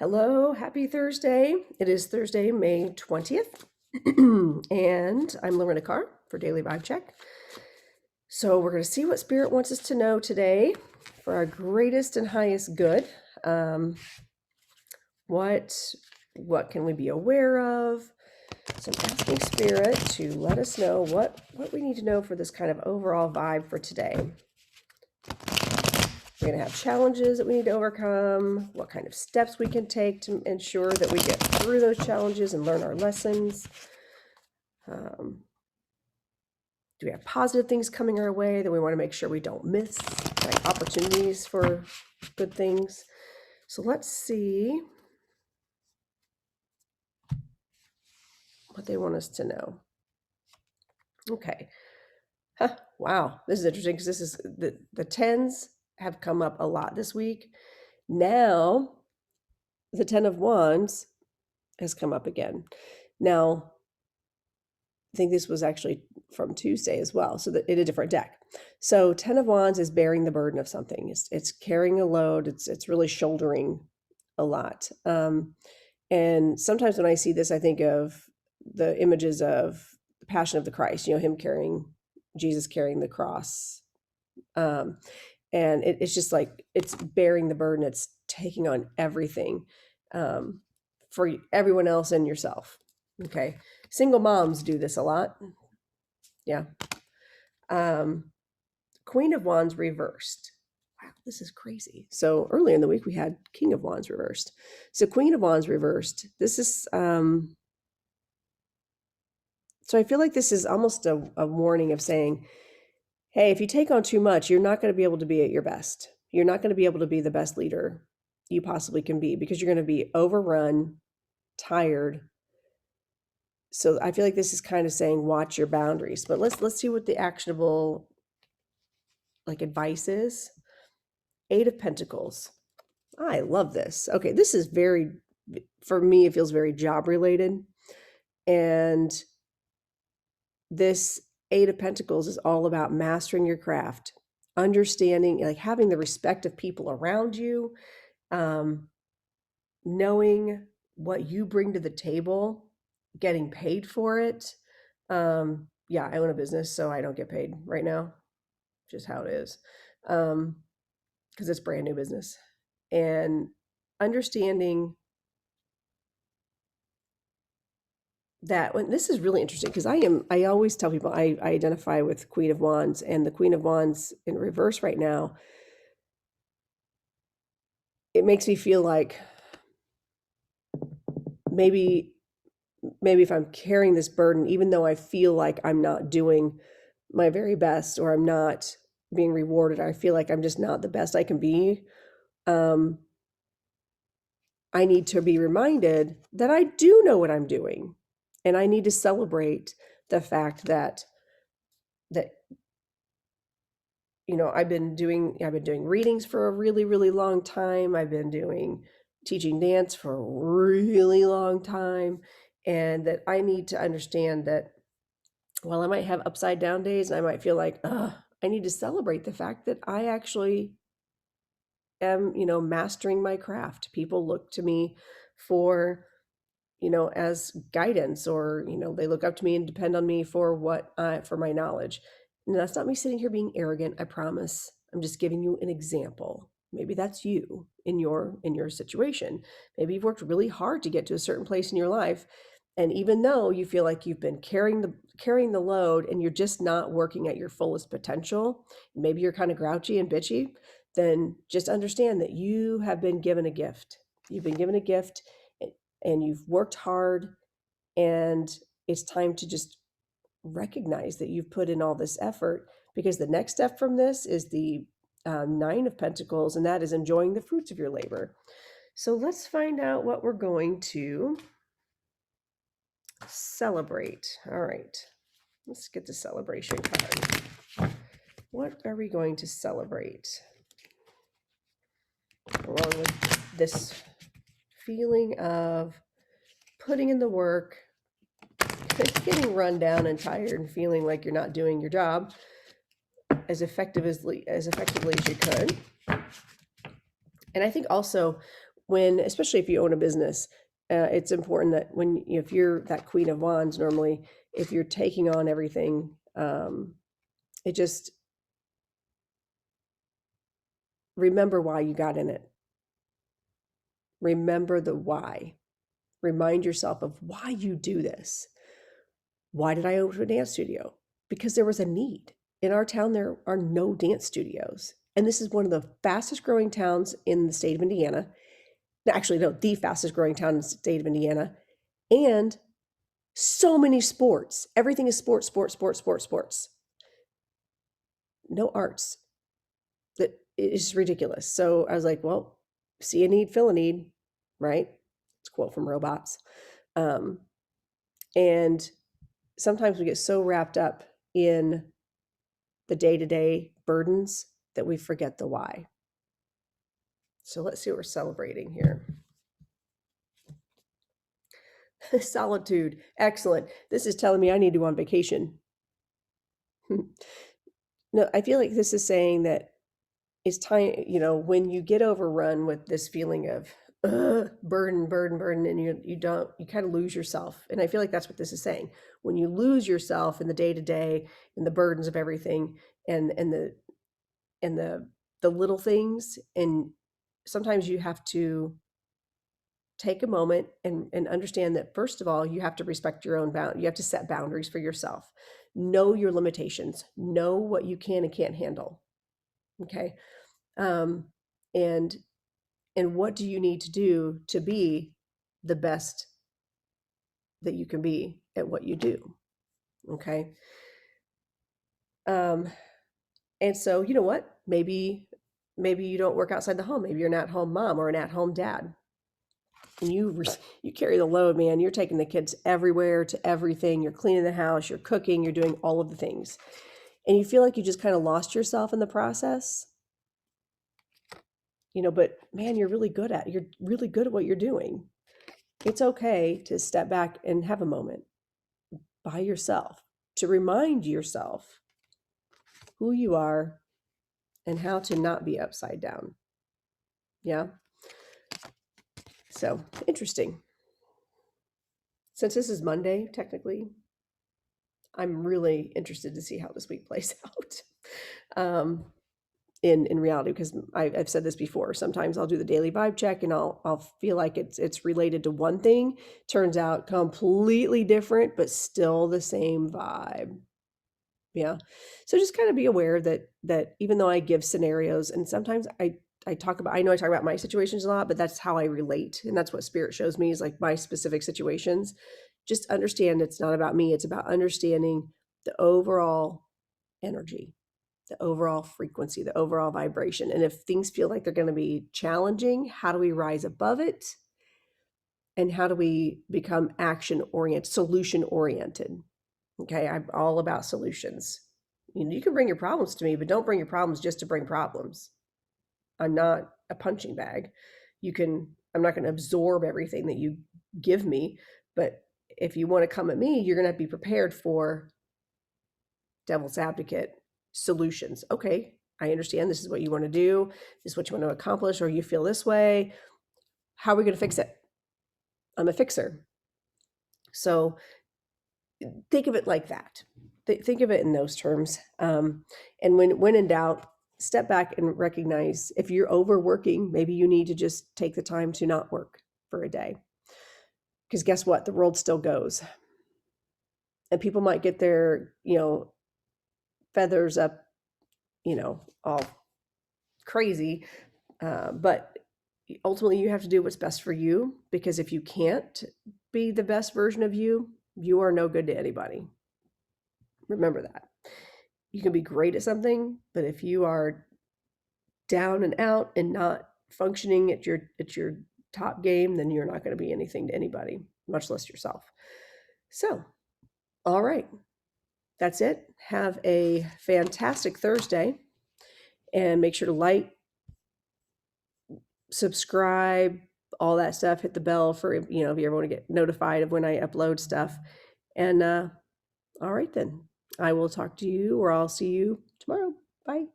Hello, happy Thursday. It is Thursday, May 20th, and I'm Lorena Carr for Daily Vibe Check. So we're going to see what Spirit wants us to know today for our greatest and highest good. What can we be aware of? So I'm asking Spirit to let us know what we need to know for this kind of overall vibe for today. We're going to have challenges that we need to overcome, what kind of steps we can take to ensure that we get through those challenges and learn our lessons. Do we have positive things coming our way that we want to make sure we don't miss, like opportunities for good things? So let's see what they want us to know. Okay. Wow, this is interesting because this is the tens have come up a lot this week. Now, the 10 of Wands has come up again. Now, I think this was actually from Tuesday as well, so that in a different deck. So 10 of Wands is bearing the burden of something. It's carrying a load. It's really shouldering a lot. And sometimes when I see this, I think of the images of the Passion of the Christ, him carrying, Jesus carrying the cross. And it's just like, it's bearing the burden. It's taking on everything for everyone else and yourself. Okay. Single moms do this a lot. Yeah. Queen of Wands reversed. Wow, this is crazy. So earlier in the week, we had King of Wands reversed. So Queen of Wands reversed. This is, so I feel like this is almost a warning of saying, hey, if you take on too much, you're not going to be able to be at your best. You're not going to be able to be the best leader you possibly can be because you're going to be overrun, tired. So I feel like this is kind of saying watch your boundaries. But let's see what the actionable advice is. 8 of Pentacles. I love this. Okay, this is for me, it feels very job related. And this 8 of Pentacles is all about mastering your craft, understanding, having the respect of people around you, knowing what you bring to the table, getting paid for it. Yeah, I own a business, so I don't get paid right now, just how it is, because it's brand new business. And understanding that this is really interesting because I always tell people I identify with Queen of Wands, and the Queen of Wands in reverse right now, it makes me feel like maybe if I'm carrying this burden, even though I feel like I'm not doing my very best or I'm not being rewarded, I feel like I'm just not the best I can be. I need to be reminded that I do know what I'm doing. And I need to celebrate the fact that I've been doing readings for a really, really long time. I've been teaching dance for a really long time. And that I need to understand that while I might have upside down days and I might feel like, I need to celebrate the fact that I actually am, mastering my craft. People look to me for, as guidance, or, they look up to me and depend on me for for my knowledge. And that's not me sitting here being arrogant, I promise. I'm just giving you an example. Maybe that's you in your situation. Maybe you've worked really hard to get to a certain place in your life. And even though you feel like you've been carrying the load and you're just not working at your fullest potential, maybe you're kind of grouchy and bitchy, then just understand that you have been given a gift. You've been given a gift and you've worked hard, and it's time to just recognize that you've put in all this effort, because the next step from this is the 9 of Pentacles, and that is enjoying the fruits of your labor. So let's find out what we're going to celebrate. All right, let's get the celebration card. What are we going to celebrate along with this feeling of putting in the work, getting run down and tired and feeling like you're not doing your job as effectively as you could? And I think also when, especially if you own a business, it's important that when, if you're that Queen of Wands, normally, if you're taking on everything, it just, remember why you got in it. Remember the why. Remind yourself of why you do this. Why did I open a dance studio? Because there was a need. In our town, there are no dance studios. And this is one of the fastest growing towns in the state of Indiana. Actually, no, the fastest growing town in the state of Indiana. And so many sports. Everything is sports, sports, sports, sports, sports. No arts. That is ridiculous. So I was like, well, see a need, fill a need, right? It's a quote from Robots. And sometimes we get so wrapped up in the day-to-day burdens that we forget the why. So let's see what we're celebrating here. Solitude. Excellent. This is telling me I need to go on vacation. No, I feel like this is saying that it's time, when you get overrun with this feeling of burden, burden, burden, and you kind of lose yourself. And I feel like that's what this is saying. When you lose yourself in the day-to-day and the burdens of everything and the little things, and sometimes you have to take a moment and understand that, first of all, you have to respect your own you have to set boundaries for yourself. Know your limitations. Know what you can and can't handle. Okay. And what do you need to do to be the best that you can be at what you do? Okay. And so, you know what? Maybe you don't work outside the home. Maybe you're an at-home mom or an at-home dad. And you carry the load, man. You're taking the kids everywhere, to everything. You're cleaning the house, you're cooking, you're doing all of the things. And you feel like you just kind of lost yourself in the process. But man, you're really good at what you're doing. It's okay to step back and have a moment by yourself to remind yourself who you are and how to not be upside down. Yeah. So interesting. Since this is Monday, technically, I'm really interested to see how this week plays out. In reality, because I've said this before, sometimes I'll do the daily vibe check and I'll feel like it's related to one thing, turns out completely different, but still the same vibe. Yeah. So just kind of be aware that even though I give scenarios, and sometimes I talk about my situations a lot, but that's how I relate. And that's what spirit shows me, is like my specific situations. Just understand it's not about me. It's about understanding the overall energy, the overall frequency, the overall vibration. And if things feel like they're going to be challenging, how do we rise above it? And how do we become action oriented, solution oriented? Okay. I'm all about solutions. You can bring your problems to me, but don't bring your problems just to bring problems. I'm not a punching bag. I'm not going to absorb everything that you give me, but if you want to come at me, you're going to have to be prepared for devil's advocate solutions. Okay, I understand this is what you want to do. This is what you want to accomplish, or you feel this way. How are we going to fix it? I'm a fixer. So think of it like that. Think of it in those terms. And when in doubt, step back and recognize if you're overworking, maybe you need to just take the time to not work for a day. Because guess what? The world still goes. And people might get their, feathers up, all crazy. But ultimately, you have to do what's best for you, because if you can't be the best version of you, you are no good to anybody. Remember that. You can be great at something, but if you are down and out and not functioning at your top game, then you're not going to be anything to anybody, much less yourself. So, all right. That's it. Have a fantastic Thursday, and make sure to like, subscribe, all that stuff. Hit the bell for, if you ever want to get notified of when I upload stuff. And all right, then I will talk to you, or I'll see you tomorrow. Bye.